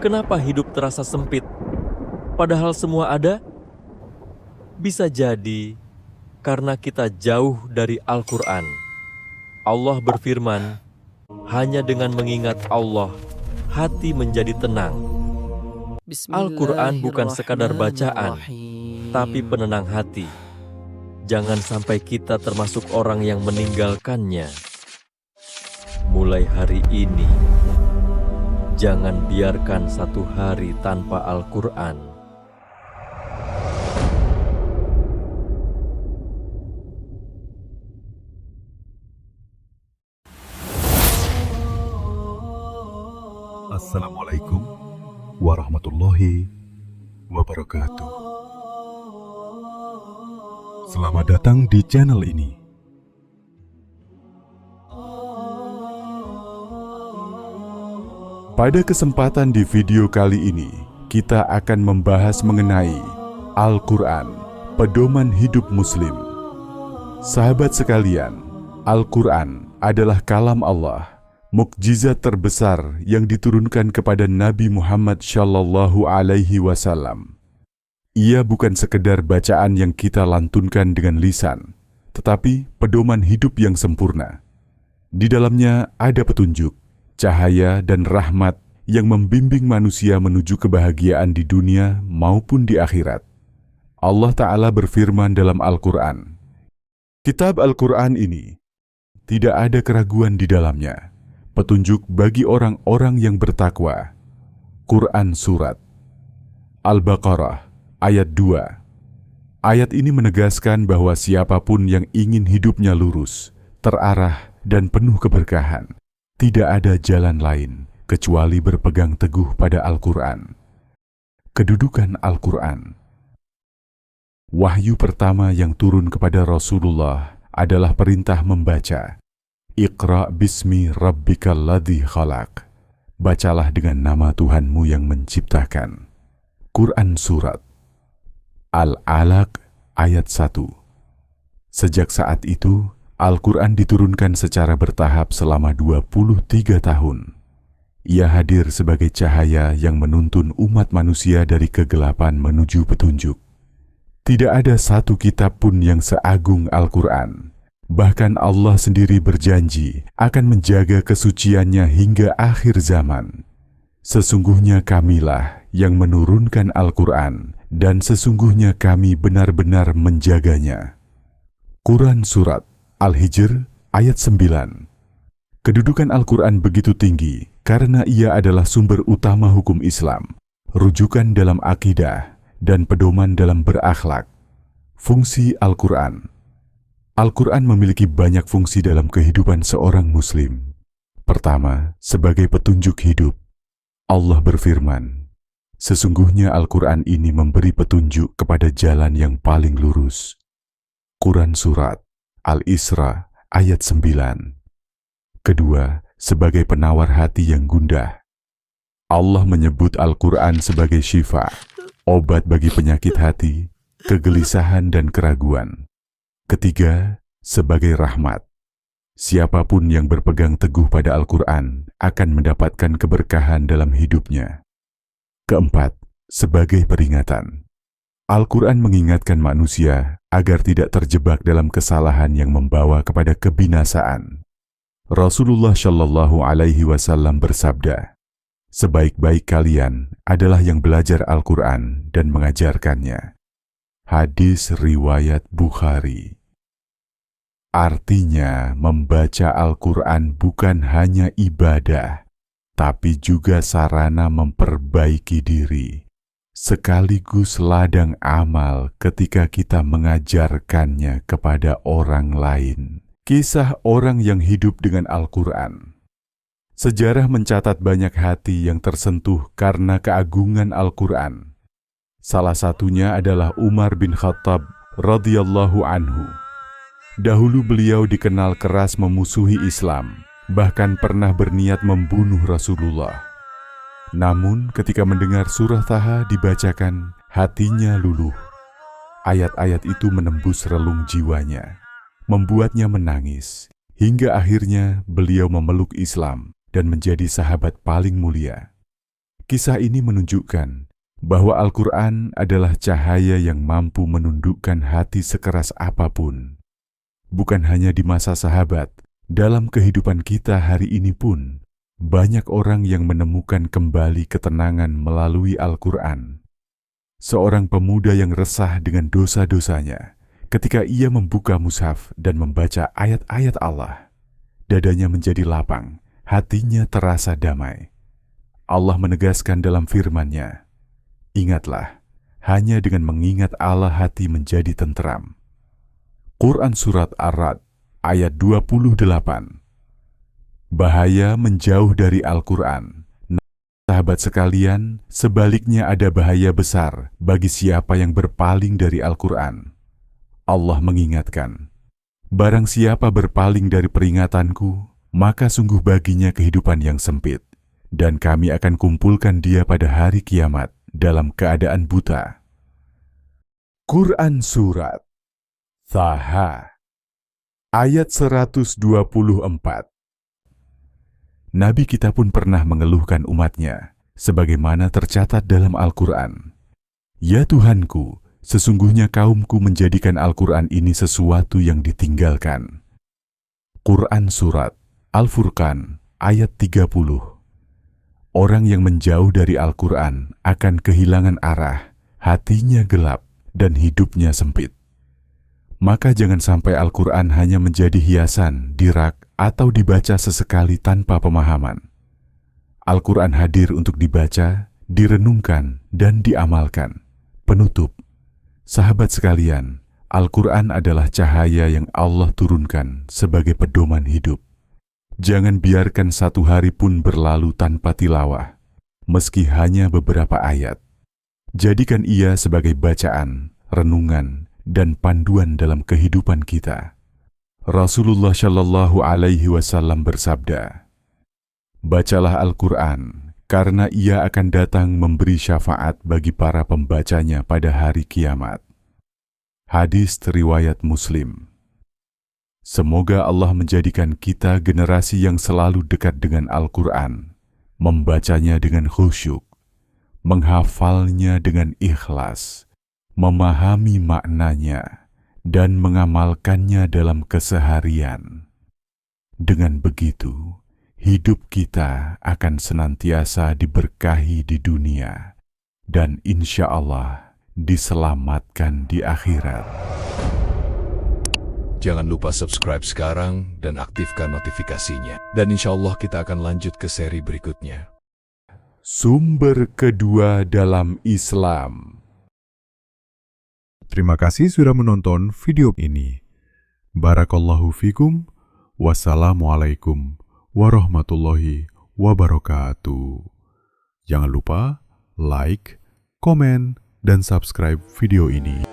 Kenapa hidup terasa sempit? Padahal semua ada? Bisa jadi karena kita jauh dari Al-Quran. Allah berfirman, hanya dengan mengingat Allah, hati menjadi tenang. Al-Quran bukan sekadar bacaan, tapi penenang hati. Jangan sampai kita termasuk orang yang meninggalkannya. Mulai hari ini, jangan biarkan satu hari tanpa Al-Quran. Assalamualaikum warahmatullahi wabarakatuh. Selamat datang di channel ini. Pada kesempatan di video kali ini, kita akan membahas mengenai Al-Quran, pedoman hidup Muslim. Sahabat sekalian, Al-Quran adalah kalam Allah, mukjizat terbesar yang diturunkan kepada Nabi Muhammad Shallallahu Alaihi Wasallam. Ia bukan sekedar bacaan yang kita lantunkan dengan lisan, tetapi pedoman hidup yang sempurna. Di dalamnya ada petunjuk, cahaya dan rahmat yang membimbing manusia menuju kebahagiaan di dunia maupun di akhirat. Allah Ta'ala berfirman dalam Al-Quran, Kitab Al-Quran ini tidak ada keraguan di dalamnya, petunjuk bagi orang-orang yang bertakwa. Quran Surat Al-Baqarah ayat 2. Ayat ini menegaskan bahwa siapapun yang ingin hidupnya lurus, terarah, dan penuh keberkahan, tidak ada jalan lain kecuali berpegang teguh pada Al-Quran. Kedudukan Al-Quran. Wahyu pertama yang turun kepada Rasulullah adalah perintah membaca. Iqra bismi rabbikal ladzi khalaq. Bacalah dengan nama Tuhanmu yang menciptakan. Quran Surat Al-Alaq ayat 1. Sejak saat itu, Al-Quran diturunkan secara bertahap selama 23 tahun. Ia hadir sebagai cahaya yang menuntun umat manusia dari kegelapan menuju petunjuk. Tidak ada satu kitab pun yang seagung Al-Quran. Bahkan Allah sendiri berjanji akan menjaga kesuciannya hingga akhir zaman. Sesungguhnya Kamilah yang menurunkan Al-Quran dan sesungguhnya kami benar-benar menjaganya. Quran Surat Al-Hijr ayat 9. Kedudukan Al-Quran begitu tinggi karena ia adalah sumber utama hukum Islam, rujukan dalam akidah, dan pedoman dalam berakhlak. Fungsi Al-Quran. Al-Quran memiliki banyak fungsi dalam kehidupan seorang Muslim. Pertama, sebagai petunjuk hidup. Allah berfirman, sesungguhnya Al-Quran ini memberi petunjuk kepada jalan yang paling lurus. Quran Surat Al-Isra ayat 9. Kedua, sebagai penawar hati yang gundah. Allah menyebut Al-Quran sebagai syifa, obat bagi penyakit hati, kegelisahan dan keraguan. Ketiga, sebagai rahmat. Siapapun yang berpegang teguh pada Al-Quran akan mendapatkan keberkahan dalam hidupnya. Keempat, sebagai peringatan. Al-Quran mengingatkan manusia agar tidak terjebak dalam kesalahan yang membawa kepada kebinasaan. Rasulullah Shallallahu Alaihi Wasallam bersabda, sebaik-baik kalian adalah yang belajar Al-Quran dan mengajarkannya. Hadis riwayat Bukhari. Artinya, membaca Al-Quran bukan hanya ibadah, tapi juga sarana memperbaiki diri, sekaligus ladang amal ketika kita mengajarkannya kepada orang lain. Kisah orang yang hidup dengan Al-Quran. Sejarah mencatat banyak hati yang tersentuh karena keagungan Al-Quran. Salah satunya adalah Umar bin Khattab radhiyallahu anhu. Dahulu beliau dikenal keras memusuhi Islam, bahkan pernah berniat membunuh Rasulullah. Namun ketika mendengar surah Taha dibacakan, hatinya luluh. Ayat-ayat itu menembus relung jiwanya, membuatnya menangis, hingga akhirnya beliau memeluk Islam dan menjadi sahabat paling mulia. Kisah ini menunjukkan bahwa Al-Quran adalah cahaya yang mampu menundukkan hati sekeras apapun. Bukan hanya di masa sahabat, dalam kehidupan kita hari ini pun, banyak orang yang menemukan kembali ketenangan melalui Al-Quran. Seorang pemuda yang resah dengan dosa-dosanya, ketika ia membuka mushaf dan membaca ayat-ayat Allah, dadanya menjadi lapang, hatinya terasa damai. Allah menegaskan dalam firman-Nya, "Ingatlah, hanya dengan mengingat Allah hati menjadi tentram." Quran Surat Ar-Ra'd ayat 28. Bahaya menjauh dari Al-Quran. Sahabat sekalian, sebaliknya ada bahaya besar bagi siapa yang berpaling dari Al-Quran. Allah mengingatkan, "Barang siapa berpaling dari peringatanku, maka sungguh baginya kehidupan yang sempit, dan kami akan kumpulkan dia pada hari kiamat dalam keadaan buta." Quran Surat Taha ayat 124. Nabi kita pun pernah mengeluhkan umatnya, sebagaimana tercatat dalam Al-Quran. "Ya Tuhanku, sesungguhnya kaumku menjadikan Al-Quran ini sesuatu yang ditinggalkan." Quran Surat Al-Furqan ayat 30. Orang yang menjauh dari Al-Quran akan kehilangan arah, hatinya gelap, dan hidupnya sempit. Maka jangan sampai Al-Quran hanya menjadi hiasan, dirak, atau dibaca sesekali tanpa pemahaman. Al-Quran hadir untuk dibaca, direnungkan, dan diamalkan. Penutup, sahabat sekalian, Al-Quran adalah cahaya yang Allah turunkan sebagai pedoman hidup. Jangan biarkan satu hari pun berlalu tanpa tilawah, meski hanya beberapa ayat. Jadikan ia sebagai bacaan, renungan, dan panduan dalam kehidupan kita. Rasulullah Shallallahu Alaihi Wasallam bersabda, "Bacalah Al-Quran, karena ia akan datang memberi syafaat bagi para pembacanya pada hari kiamat." Hadis riwayat Muslim. Semoga Allah menjadikan kita generasi yang selalu dekat dengan Al-Quran, membacanya dengan khusyuk, menghafalnya dengan ikhlas, memahami maknanya, dan mengamalkannya dalam keseharian. Dengan begitu, hidup kita akan senantiasa diberkahi di dunia, dan insya Allah diselamatkan di akhirat. Jangan lupa subscribe sekarang dan aktifkan notifikasinya. Dan insya Allah kita akan lanjut ke seri berikutnya. Sumber kedua dalam Islam. Terima kasih sudah menonton video ini. Barakallahu fikum. Wassalamualaikum warahmatullahi wabarakatuh. Jangan lupa like, komen, dan subscribe video ini.